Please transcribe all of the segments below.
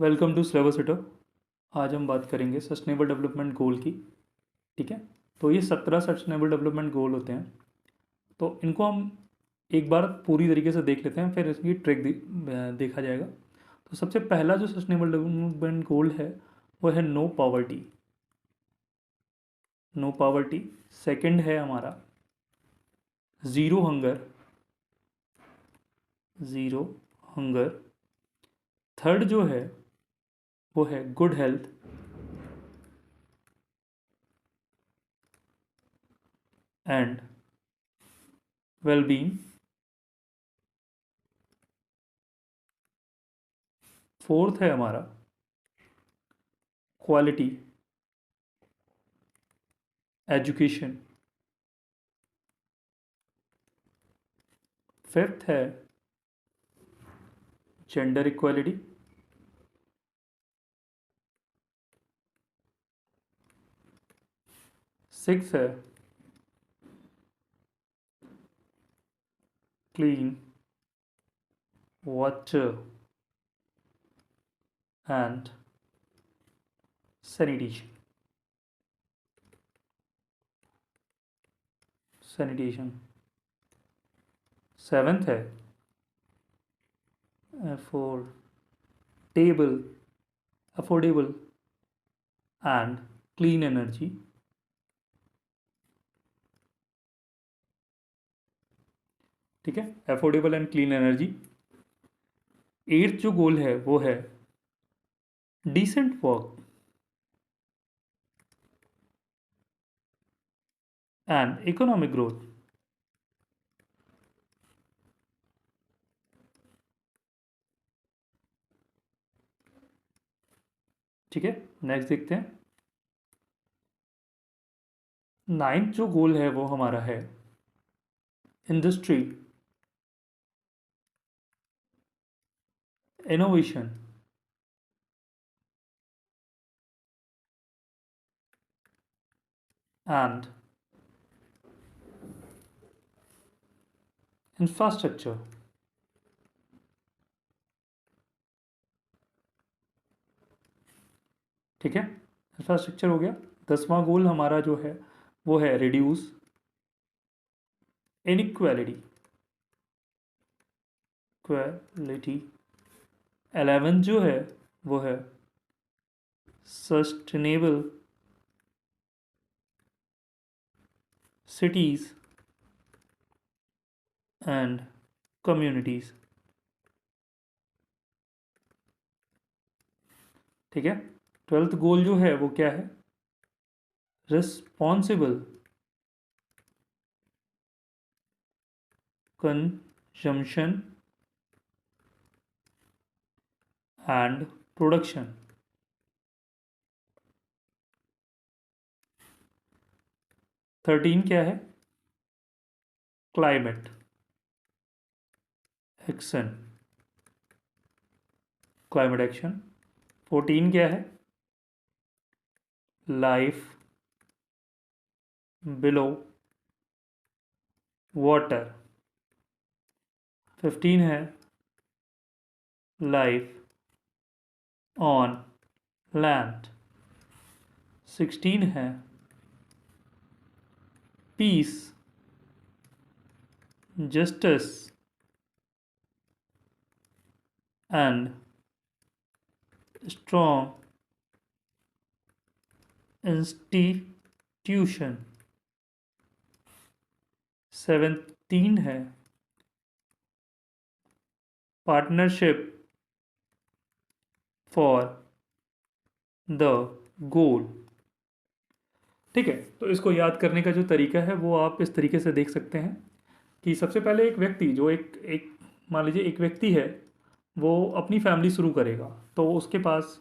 Welcome to syllabus heater. आज हम बात करेंगे सस्टेनेबल डेवलपमेंट गोल की। ठीक है। तो ये 17 सस्टेनेबल डेवलपमेंट गोल होते हैं। तो इनको हम एक बार पूरी तरीके से देख लेते हैं, फिर इसकी ट्रिक देखा जाएगा। तो सबसे पहला जो सस्टेनेबल डेवलपमेंट गोल है वो है no poverty. No poverty. Second है हमारा zero hunger. Zero hunger. Third जो है वो है good health and wellbeing. Fourth है हमारा क्वालिटी एजुकेशन। फिफ्थ है जेंडर इक्वालिटी। सिक्स है clean water and sanitation. Sanitation. Seventh है affordable affordable and clean energy. ठीक है, affordable and clean energy. Eighth जो गोल है वो है decent work and economic growth. ठीक है, नेक्स्ट देखते हैं। नाइन्थ जो गोल है वो हमारा है इंडस्ट्री इनोवेशन एंड इंफ्रास्ट्रक्चर। ठीक है, इंफ्रास्ट्रक्चर हो गया। दसवां गोल हमारा जो है वो है रिड्यूस इनइक्वालिटी क्वालिटी। 11 जो है वो है सस्टेनेबल सिटीज़ एंड कम्युनिटीज़। ठीक है, ट्वेल्थ गोल जो है वो क्या है रिस्पॉन्सिबल कंजम्पशन एंड प्रोडक्शन। 13 क्या है क्लाइमेट एक्शन क्लाइमेट एक्शन। 14 क्या है लाइफ बिलो वाटर। 15 है लाइफ ऑन लैंड। 16 है piece justice and strong institution. 17 है पार्टनरशिप फॉर द गोल। ठीक है, तो इसको याद करने का जो तरीका है वो आप इस तरीके से देख सकते हैं कि सबसे पहले एक व्यक्ति जो एक एक मान लीजिए एक व्यक्ति है, वो अपनी फैमिली शुरू करेगा। तो उसके पास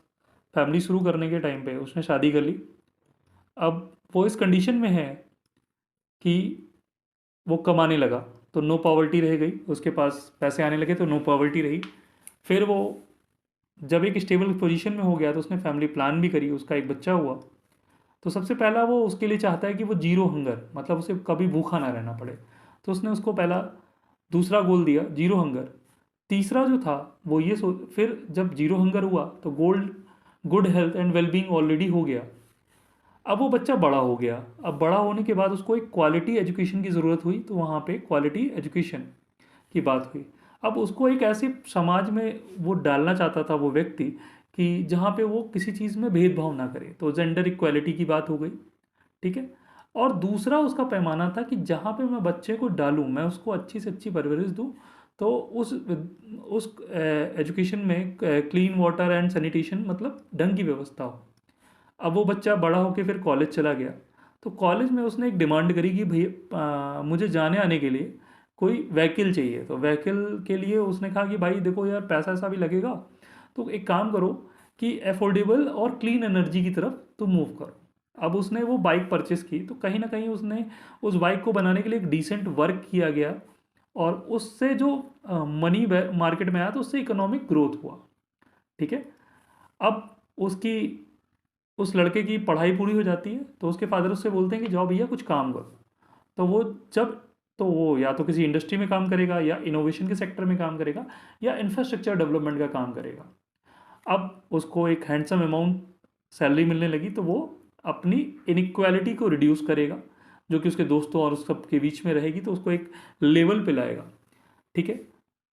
फैमिली शुरू करने के टाइम पे उसने शादी कर ली। अब वो इस कंडीशन में है कि वो कमाने लगा, तो नो पॉवर्टी रह गई, उसके पास पैसे आने लगे तो नो पॉवर्टी रही। फिर वो जब एक स्टेबल पोजीशन में हो गया तो उसने फैमिली प्लान भी करी, उसका एक बच्चा हुआ। तो सबसे पहला वो उसके लिए चाहता है कि वो जीरो हंगर, मतलब उसे कभी भूखा ना रहना पड़े। तो उसने उसको पहला दूसरा गोल दिया जीरो हंगर। तीसरा जो था वो ये फिर जब जीरो हंगर हुआ तो good health and wellbeing already हो गया। अब वो बच्चा बड़ा हो गया। अब बड़ा होने के बाद उसको एक क्वालिटी एजुकेशन की ज़रूरत हुई, तो वहाँ पे क्वालिटी एजुकेशन की बात हुई। अब उसको एक ऐसे समाज में वो डालना चाहता था वो व्यक्ति कि जहाँ पे वो किसी चीज़ में भेदभाव ना करे, तो जेंडर इक्वालिटी की बात हो गई। ठीक है। और दूसरा उसका पैमाना था कि जहाँ पे मैं बच्चे को डालूँ, मैं उसको अच्छी से अच्छी परवरिश दूँ, तो उस एजुकेशन में क्लीन वाटर एंड सैनिटेशन मतलब ढंग की व्यवस्था हो। अब वो बच्चा बड़ा होकर फिर कॉलेज चला गया, तो कॉलेज में उसने एक डिमांड करी कि भैया मुझे जाने आने के लिए कोई व्हीकल चाहिए। तो व्हीकल के लिए उसने कहा कि भाई देखो यार, पैसा ऐसा भी लगेगा, तो एक काम करो कि अफोर्डेबल और क्लीन एनर्जी की तरफ तुम मूव करो। अब उसने वो बाइक परचेस की, तो कहीं ना कहीं उसने उस बाइक को बनाने के लिए एक डिसेंट वर्क किया गया, और उससे जो मनी मार्केट में आया तो उससे इकोनॉमिक ग्रोथ हुआ। ठीक है। अब उसकी उस लड़के की पढ़ाई पूरी हो जाती है, तो उसके फादर उससे बोलते हैं कि जाओ भैया कुछ काम करो। तो वो जब तो वो या तो किसी इंडस्ट्री में काम करेगा, या इनोवेशन के सेक्टर में काम करेगा, या इंफ्रास्ट्रक्चर डेवलपमेंट का काम करेगा। अब उसको एक हैंडसम अमाउंट सैलरी मिलने लगी, तो वो अपनी इनइक्वालिटी को रिड्यूस करेगा, जो कि उसके दोस्तों और उस सब के बीच में रहेगी, तो उसको एक लेवल पे लाएगा। ठीक है।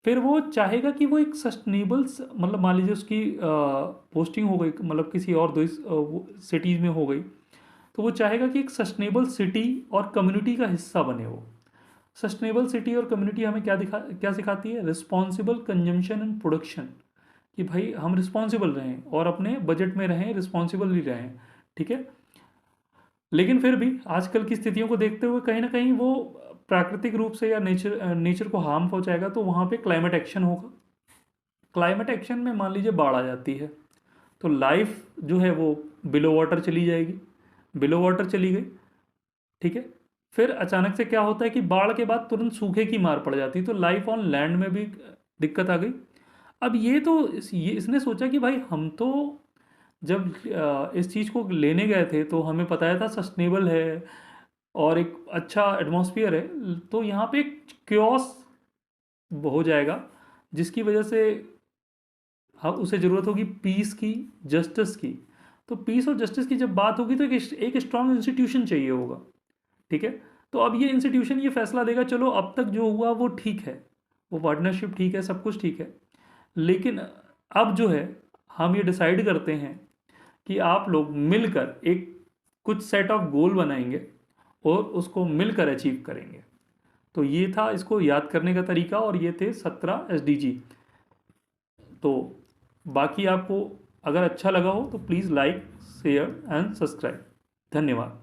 फिर वो चाहेगा कि वो एक सस्टेनेबल, मतलब मान लीजिए उसकी पोस्टिंग हो गई, मतलब किसी और दो सिटीज़ में हो गई, तो वो चाहेगा कि एक सस्टेनेबल सिटी और कम्युनिटी का हिस्सा बने वो। सस्टेनेबल सिटी और कम्युनिटी हमें क्या सिखाती है? रिस्पॉन्सिबल कंजम्पशन एंड प्रोडक्शन, कि भाई हम रिस्पॉन्सिबल रहें और अपने बजट में रहें, रिस्पॉन्सिबली रहें। ठीक है। लेकिन फिर भी आजकल की स्थितियों को देखते हुए कहीं ना कहीं वो प्राकृतिक रूप से या नेचर को हार्म पहुंचाएगा, तो वहाँ पे क्लाइमेट एक्शन होगा। क्लाइमेट एक्शन में मान लीजिए बाढ़ आ जाती है, तो लाइफ जो है वो बिलो वाटर चली जाएगी। बिलो वाटर चली गई। ठीक है। फिर अचानक से क्या होता है कि बाढ़ के बाद तुरंत सूखे की मार पड़ जाती है, तो लाइफ ऑन लैंड में भी दिक्कत आ गई। अब ये तो ये इसने सोचा कि भाई हम तो जब इस चीज़ को लेने गए थे तो हमें बताया था सस्टेनेबल है और एक अच्छा एटमॉस्फेयर है, तो यहाँ पे एक क्योस हो जाएगा, जिसकी वजह से हाँ उसे ज़रूरत होगी पीस की, जस्टिस की। तो पीस और जस्टिस की जब बात होगी तो एक स्ट्रांग इंस्टीट्यूशन चाहिए होगा। ठीक है। तो अब ये इंस्टीट्यूशन ये फैसला देगा, चलो अब तक जो हुआ वो ठीक है, वो पार्टनरशिप ठीक है, सब कुछ ठीक है, लेकिन अब जो है हम ये डिसाइड करते हैं कि आप लोग मिलकर एक कुछ सेट ऑफ गोल बनाएंगे और उसको मिलकर अचीव करेंगे। तो ये था इसको याद करने का तरीका, और ये थे 17 SDG। तो बाकी आपको अगर अच्छा लगा हो तो please like, share and subscribe. धन्यवाद।